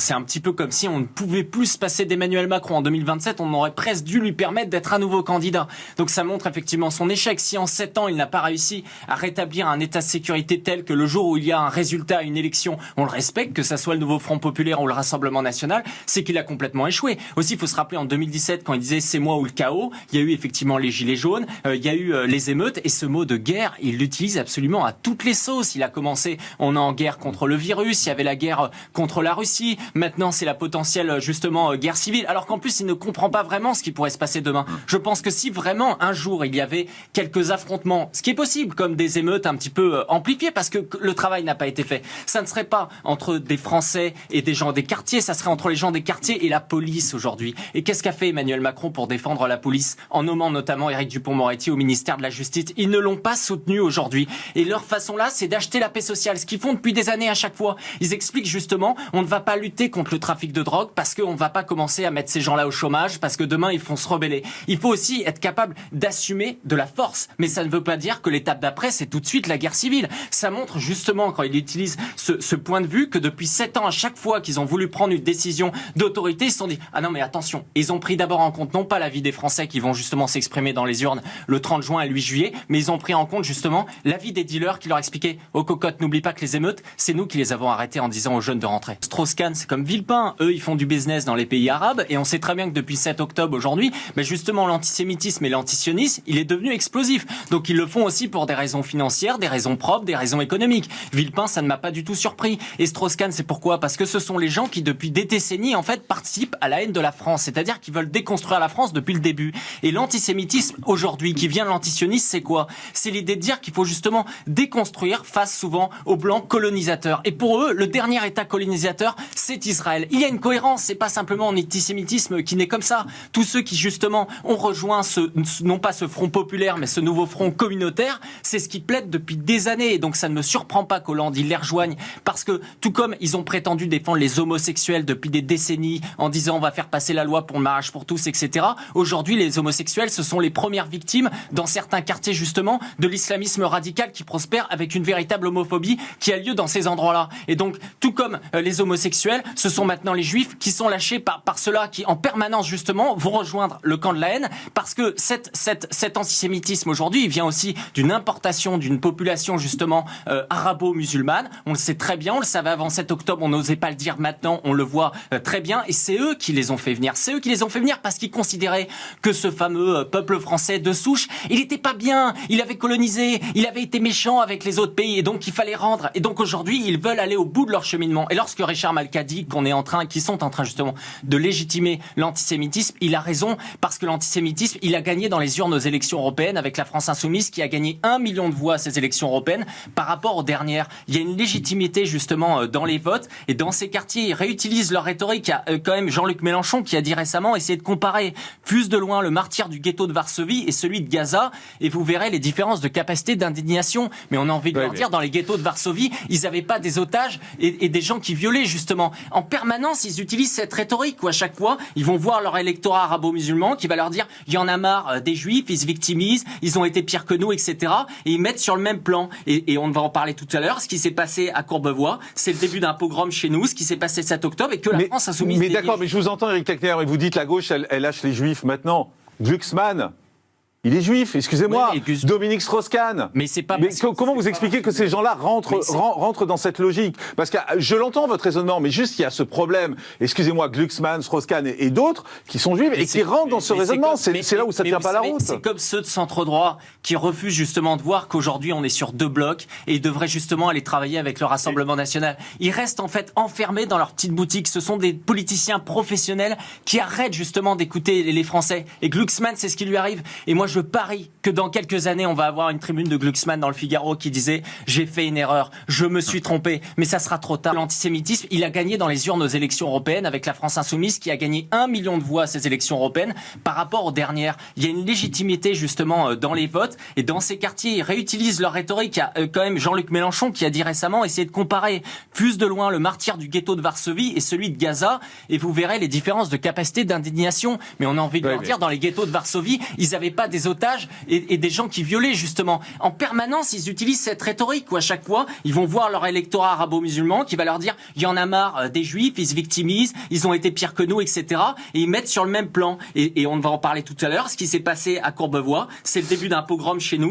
C'est un petit peu comme si on ne pouvait plus se passer d'Emmanuel Macron en 2027, on aurait presque dû lui permettre d'être un nouveau candidat. Donc ça montre effectivement son échec. Si en 7 ans il n'a pas réussi à rétablir un état de sécurité tel que le jour où il y a un résultat à une élection, on le respecte, que ça soit le nouveau Front Populaire ou le Rassemblement National, c'est qu'il a complètement échoué. Aussi, il faut se rappeler en 2017 quand il disait c'est moi ou le chaos, il y a eu effectivement les gilets jaunes, il y a eu les émeutes, et ce mot de guerre, il l'utilise absolument à toutes les sauces. Il a commencé, on est en guerre contre le virus, il y avait la guerre contre la Russie, maintenant c'est la potentielle justement guerre civile, alors qu'en plus il ne comprend pas vraiment ce qui pourrait se passer demain. Je pense que si vraiment un jour il y avait quelques affrontements, ce qui est possible, comme des émeutes un petit peu amplifiées parce que le travail n'a pas été fait, ça ne serait pas entre des Français et des gens des quartiers, ça serait entre les gens des quartiers et la police aujourd'hui. Et qu'est-ce qu'a fait Emmanuel Macron pour défendre la police, en nommant notamment Éric Dupond-Moretti au ministère de la Justice? Ils ne l'ont pas soutenu aujourd'hui. Et leur façon là, c'est d'acheter la paix sociale, ce qu'ils font depuis des années à chaque fois. Ils expliquent justement, on ne va pas lutter contre le trafic de drogue parce qu'on ne va pas commencer à mettre ces gens-là au chômage, parce que demain ils vont se rebeller. Il faut aussi être capable d'assumer de la force. Mais ça ne veut pas dire que l'étape d'après, c'est tout de suite la guerre civile. Ça montre justement, quand il utilise ce point de vue, que depuis 7 ans, à chaque fois qu'ils ont voulu prendre une décision d'autorité, ils se sont dit, ah non mais attention, ils ont pris d'abord en compte non pas l'avis des Français qui vont justement s'exprimer dans les urnes le 30 juin et le 8 juillet, mais ils ont pris en compte justement l'avis des dealers qui leur expliquaient, aux cocottes, n'oublie pas que les émeutes, c'est nous qui les avons arrêtés en disant aux jeunes de rentrer. Strauss-Kahn, c'est comme Villepin, eux ils font du business dans les pays arabes, et on sait très bien que depuis 7 octobre aujourd'hui, justement l'antisémitisme et l'antisionisme, il est devenu explosif. Donc ils le font aussi pour des raisons financières, des raisons propres, des raisons économiques. Villepin, ça ne m'a pas du tout surpris. Et Strauss-Kahn, c'est pourquoi? Parce que ce sont les gens qui depuis des décennies en fait participent à la haine de la France, c'est-à-dire qu'ils veulent déconstruire la France depuis le début. Et l'antisémitisme aujourd'hui qui vient de l'antisionisme, c'est quoi? C'est l'idée de dire qu'il faut justement déconstruire face souvent aux blancs colonisateurs. Et pour eux, le dernier État colonisateur, c'est Israël. Il y a une cohérence, c'est pas simplement un antisémitisme qui naît comme ça. Tous ceux qui justement ont rejoint non pas ce front populaire, mais ce nouveau front communautaire, c'est ce qui plaide depuis des années. Et donc ça ne me surprend pas qu'Hollande, ils les rejoignent, parce que tout comme ils ont prétendu défendre les homosexuels depuis des décennies en disant on va faire passer la loi pour le mariage pour tous, etc. Aujourd'hui, les homosexuels, ce sont les premières victimes dans certains quartiers justement de l'islamisme radical qui prospère avec une véritable homophobie qui a lieu dans ces endroits-là. Et donc, tout comme les homosexuels, ce sont maintenant les juifs qui sont lâchés par ceux-là qui en permanence justement vont rejoindre le camp de la haine, parce que cet antisémitisme aujourd'hui, il vient aussi d'une importation d'une population justement arabo-musulmane. On le sait très bien, on le savait avant 7 octobre, on n'osait pas le dire maintenant, on le voit très bien, et c'est eux qui les ont fait venir. C'est eux qui les ont fait venir parce qu'ils considéraient que ce fameux peuple français de souche, il n'était pas bien, il avait colonisé, il avait été méchant avec les autres pays, et donc il fallait rendre. Et donc aujourd'hui, ils veulent aller au bout de leur cheminement. Et lorsque Richard Malka dit qu'ils sont en train justement de légitimer l'antisémitisme, il a raison, parce que l'antisémitisme, il a gagné dans les urnes aux élections européennes avec la France Insoumise qui a gagné 1 million de voix à ces élections européennes par rapport aux dernières. Il y a une légitimité justement dans les votes, et dans ces quartiers, ils réutilisent leur rhétorique. Il y a quand même Jean-Luc Mélenchon qui a dit récemment, essayez de comparer plus de loin le martyr du ghetto de Varsovie et celui de Gaza, et vous verrez les différences de capacité d'indignation. Mais on a envie de leur dire, dans les ghettos de Varsovie, ils n'avaient pas des otages et des gens qui violaient justement. En permanence, ils utilisent cette rhétorique où à chaque fois, ils vont voir leur électorat arabo-musulman qui va leur dire, il y en a marre des juifs, ils se victimisent, ils ont été pires que nous, etc. Et ils mettent sur le même plan. Et on va en parler tout à l'heure. Ce qui s'est passé à Courbevoie, c'est le début d'un pogrom chez nous, ce qui s'est passé le 7 octobre, et que la France Insoumise... Mais d'accord, mais je vous entends, Éric Quatennens, et vous dites la gauche, elle lâche les juifs maintenant. Glucksmann, il est juif, excusez-moi. Oui, Dominique Strauss-Kahn. Mais c'est pas. Mais comment vous expliquez que ces gens-là rentrent dans cette logique? Parce que je l'entends votre raisonnement, mais juste il y a ce problème. Excusez-moi, Glucksmann, Strauss-Kahn et d'autres qui sont juifs et qui rentrent dans ce raisonnement. C'est là où ça tient pas la route. C'est comme ceux de centre droit qui refusent justement de voir qu'aujourd'hui on est sur 2 blocs et ils devraient justement aller travailler avec le Rassemblement national. Ils restent en fait enfermés dans leur petite boutique. Ce sont des politiciens professionnels qui arrêtent justement d'écouter les Français. Et Glucksmann, c'est ce qui lui arrive. Et moi, je parie que dans quelques années, on va avoir une tribune de Glucksmann dans le Figaro qui disait « J'ai fait une erreur, je me suis trompé, mais ça sera trop tard ». L'antisémitisme, il a gagné dans les urnes aux élections européennes avec la France Insoumise qui a gagné 1 million de voix à ces élections européennes par rapport aux dernières. Il y a une légitimité justement dans les votes, et dans ces quartiers, ils réutilisent leur rhétorique. Il y a quand même Jean-Luc Mélenchon qui a dit récemment, essayez de comparer plus de loin le martyr du ghetto de Varsovie et celui de Gaza, et vous verrez les différences de capacité d'indignation. Mais on a envie de leur dire, dans les ghettos de Varsovie, ils n'avaient pas des des otages et des gens qui violaient, justement. En permanence, ils utilisent cette rhétorique où à chaque fois, ils vont voir leur électorat arabo-musulman qui va leur dire « il y en a marre des juifs, ils se victimisent, ils ont été pires que nous, etc. » Et ils mettent sur le même plan. Et on va en parler tout à l'heure. Ce qui s'est passé à Courbevoie, c'est le début d'un pogrom chez nous.